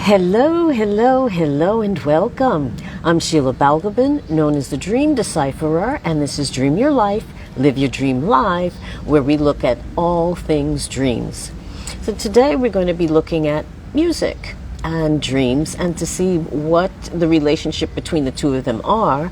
Hello, hello, hello, and welcome. I'm Sheila Balgobin, known as the Dream Decipherer, and this is Dream Your Life, Live Your Dream Live, where we look at all things dreams. So today we're going to be looking at music and dreams and to see what the relationship between the two of them are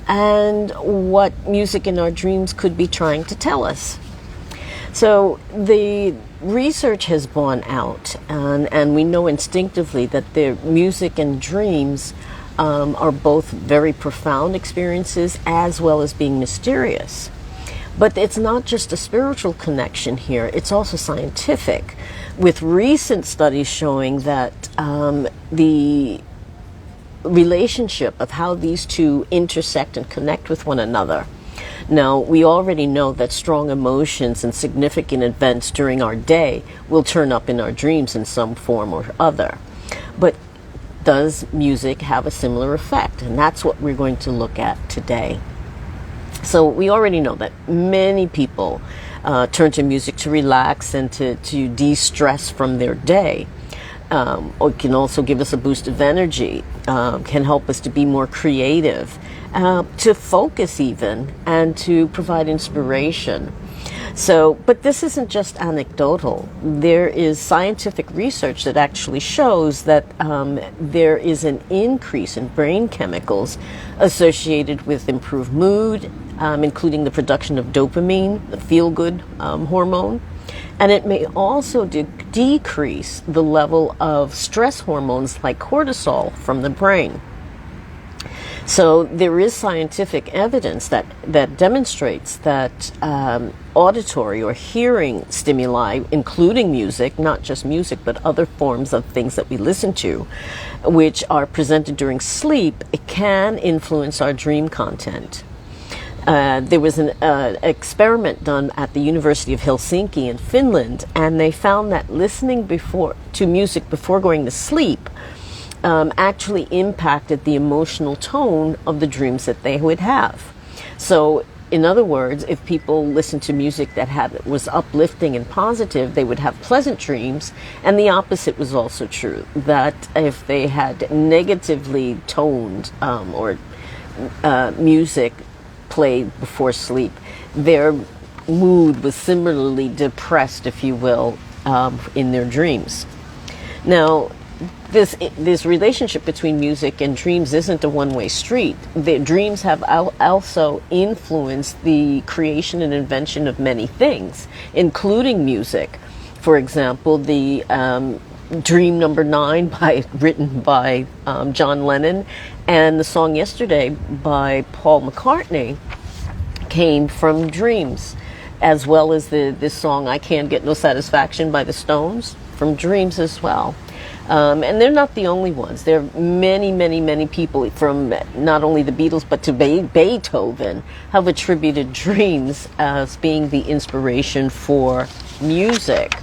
and what music in our dreams could be trying to tell us. So the research has borne out, and we know instinctively that the music and dreams are both very profound experiences as well as being mysterious. But it's not just a spiritual connection here, it's also scientific, with recent studies showing that the relationship of how these two intersect and connect with one another. Now, we already know that strong emotions and significant events during our day will turn up in our dreams in some form or other. But does music have a similar effect? And that's what we're going to look at today. So we already know that many people turn to music to relax and to de-stress from their day. Or it can also give us a boost of energy, can help us to be more creative, to focus even, and to provide inspiration. So, but this isn't just anecdotal. There is scientific research that actually shows that there is an increase in brain chemicals associated with improved mood, including the production of dopamine, the feel-good hormone. And it may also decrease the level of stress hormones like cortisol from the brain. So there is scientific evidence that demonstrates that auditory or hearing stimuli, including music, not just music, but other forms of things that we listen to, which are presented during sleep, it can influence our dream content. There was an experiment done at the University of Helsinki in Finland, and they found that listening to music before going to sleep actually impacted the emotional tone of the dreams that they would have. So, in other words, if people listened to music that was uplifting and positive, they would have pleasant dreams, and the opposite was also true, that if they had negatively toned music played before sleep, their mood was similarly depressed, if you will, in their dreams. Now, this relationship between music and dreams isn't a one-way street. The dreams have also influenced the creation and invention of many things, including music. For example, the Dream Number 9 written by John Lennon, and the song Yesterday by Paul McCartney came from dreams, as well as this song I Can't Get No Satisfaction by the Stones, from dreams as well. And they're not the only ones. There are many, many, many people, from not only the Beatles but to Beethoven, have attributed dreams as being the inspiration for music.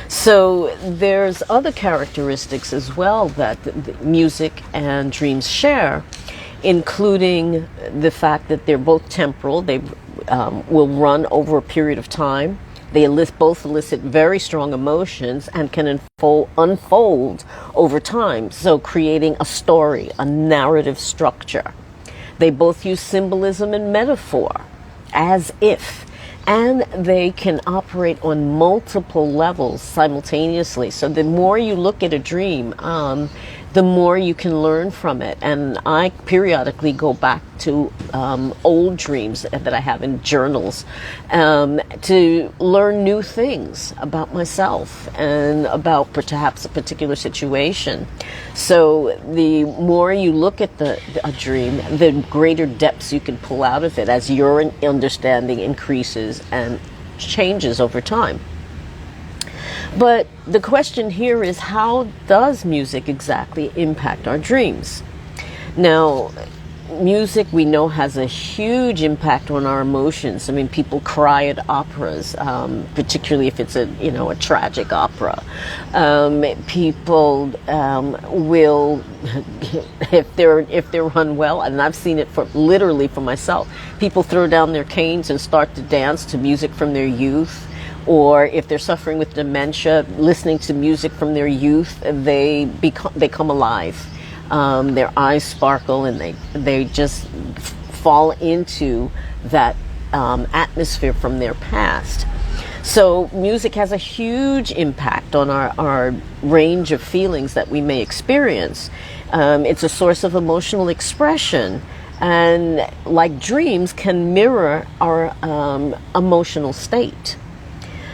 So there's other characteristics as well that music and dreams share, including the fact that they're both temporal. They will run over a period of time. They both elicit very strong emotions and can unfold over time, so creating a story, a narrative structure. They both use symbolism and metaphor, as if, and they can operate on multiple levels simultaneously. So the more you look at a dream, the more you can learn from it. And I periodically go back to old dreams that I have in journals to learn new things about myself and about perhaps a particular situation. So the more you look at a dream, the greater depths you can pull out of it as your understanding increases and changes over time. But the question here is, how does music exactly impact our dreams? Now, music we know has a huge impact on our emotions. I mean, people cry at operas, particularly if it's a tragic opera. People will, if they're unwell, and I've seen it literally for myself. People throw down their canes and start to dance to music from their youth. or if they're suffering with dementia, listening to music from their youth, they come alive. Their eyes sparkle, and they just fall into that atmosphere from their past. So music has a huge impact on our range of feelings that we may experience. It's a source of emotional expression, and like dreams, can mirror our emotional state.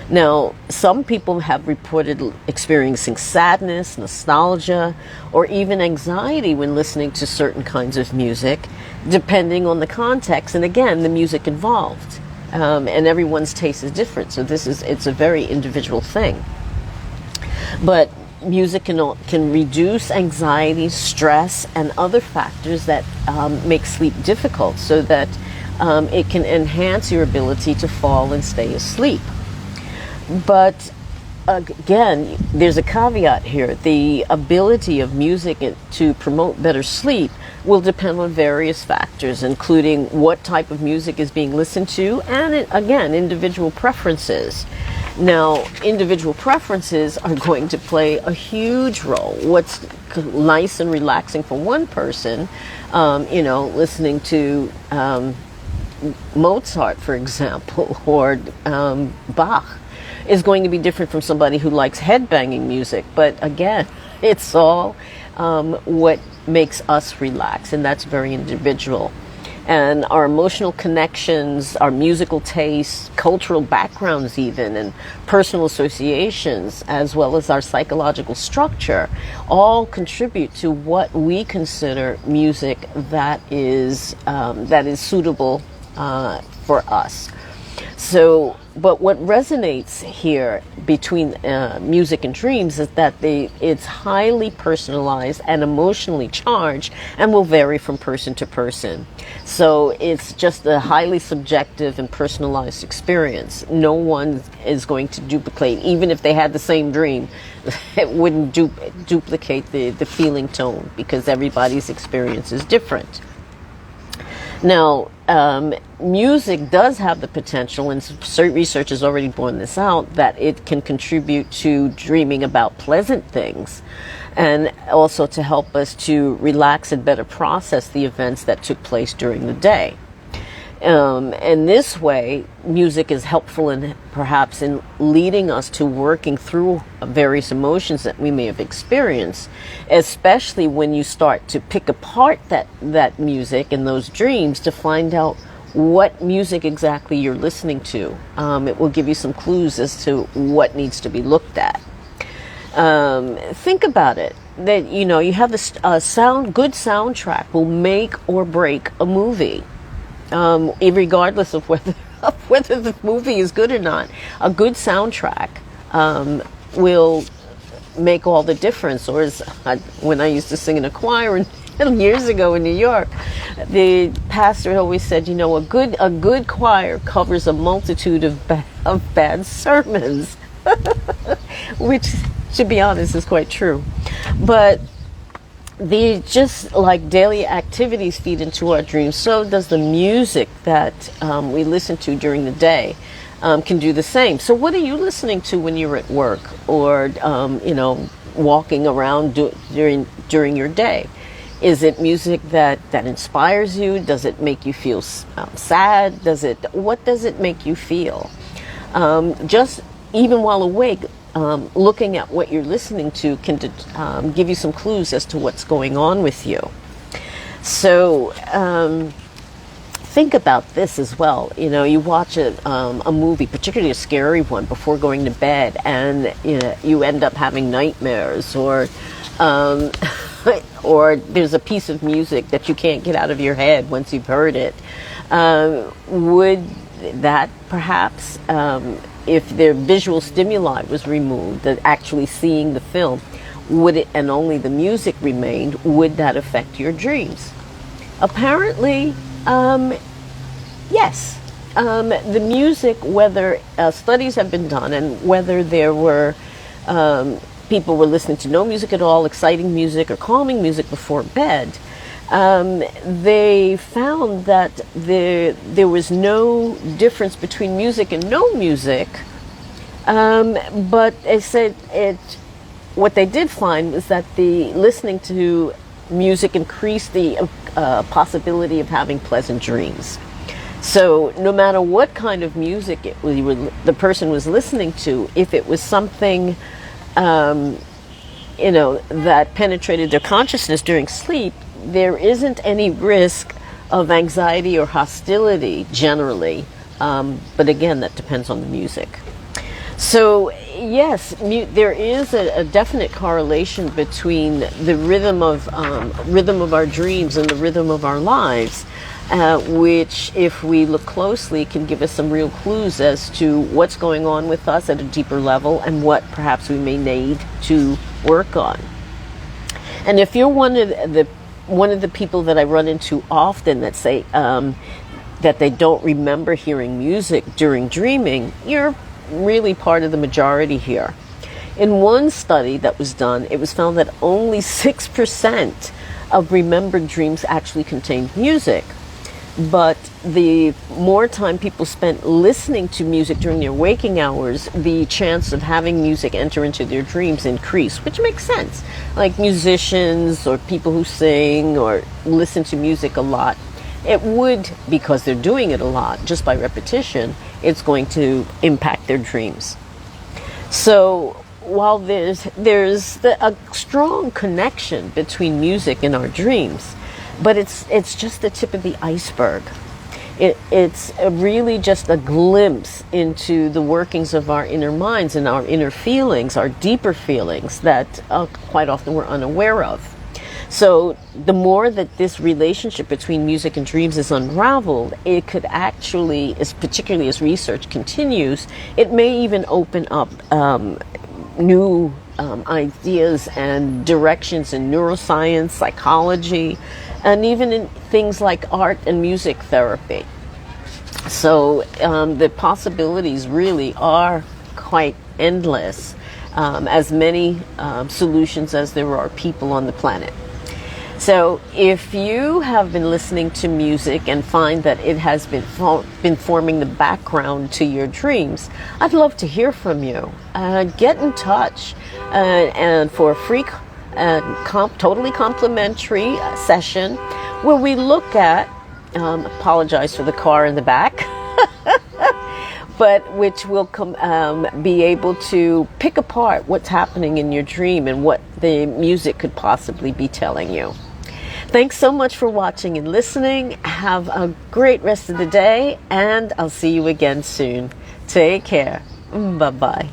Now, some people have reported experiencing sadness, nostalgia, or even anxiety when listening to certain kinds of music, depending on the context and, again, the music involved. And everyone's taste is different, so it's a very individual thing. But music can reduce anxiety, stress, and other factors that make sleep difficult, so that it can enhance your ability to fall and stay asleep. But again, there's a caveat here. The ability of music to promote better sleep will depend on various factors, including what type of music is being listened to, and again, individual preferences. Now, individual preferences are going to play a huge role. What's nice and relaxing for one person, listening to Mozart, for example, or Bach, is going to be different from somebody who likes headbanging music. But again, it's all what makes us relax, and that's very individual. And our emotional connections, our musical tastes, cultural backgrounds even, and personal associations, as well as our psychological structure, all contribute to what we consider music that is suitable for us. So, but what resonates here between music and dreams is that it's highly personalized and emotionally charged, and will vary from person to person. So it's just a highly subjective and personalized experience. No one is going to duplicate, even if they had the same dream, it wouldn't duplicate the feeling tone, because everybody's experience is different. Now, music does have the potential, and research has already borne this out, that it can contribute to dreaming about pleasant things, and also to help us to relax and better process the events that took place during the day. And this way, music is helpful in perhaps in leading us to working through various emotions that we may have experienced, especially when you start to pick apart that music and those dreams to find out what music exactly you're listening to. It will give you some clues as to what needs to be looked at. Think about it. That you have this good soundtrack will make or break a movie. Regardless of whether the movie is good or not, a good soundtrack will make all the difference. Or when I used to sing in a choir years ago in New York, the pastor always said, a good choir covers a multitude of bad sermons, which, to be honest, is quite true. But just like daily activities feed into our dreams, so does the music that we listen to during the day can do the same. So what are you listening to when you're at work, or walking around during your day? Is it music that inspires you? Does it make you feel sad? What does it make you feel? Just even while awake, looking at what you're listening to can give you some clues as to what's going on with you. So think about this as well. You watch a movie, particularly a scary one, before going to bed, and you end up having nightmares, or or there's a piece of music that you can't get out of your head once you've heard it. Would that perhaps, if their visual stimuli was removed, that actually seeing the film, would it, and only the music remained, would that affect your dreams? Apparently, yes. The music, whether studies have been done, and whether there were people were listening to no music at all, exciting music or calming music before bed, they found that there was no difference between music and no music But they said what they did find was that the listening to music increased the possibility of having pleasant dreams. So no matter what kind of music the person was listening to, if it was something that penetrated their consciousness during sleep, there isn't any risk of anxiety or hostility generally. But again, that depends on the music. So yes, there is a definite correlation between the rhythm of our dreams and the rhythm of our lives, which, if we look closely, can give us some real clues as to what's going on with us at a deeper level and what perhaps we may need to work on. And if you're one of the people that I run into often that say that they don't remember hearing music during dreaming, you're really part of the majority here. In one study that was done, it was found that only 6% of remembered dreams actually contained music. But the more time people spent listening to music during their waking hours, the chance of having music enter into their dreams increased, which makes sense. Like musicians or people who sing or listen to music a lot, it would, because they're doing it a lot, just by repetition, it's going to impact their dreams. So while there's a strong connection between music and our dreams, but it's just the tip of the iceberg. It's really just a glimpse into the workings of our inner minds and our inner feelings, our deeper feelings that quite often we're unaware of. So the more that this relationship between music and dreams is unraveled, it could actually, particularly as research continues, it may even open up new ideas and directions in neuroscience, psychology, and even in things like art and music therapy. So the possibilities really are quite endless, as many solutions as there are people on the planet. So if you have been listening to music and find that it has been forming the background to your dreams, I'd love to hear from you. Get in touch and for a free totally complimentary session where we look at, apologize for the car in the back, but which will be able to pick apart what's happening in your dream and what the music could possibly be telling you. Thanks so much for watching and listening. Have a great rest of the day, and I'll see you again soon. Take care. Bye-bye.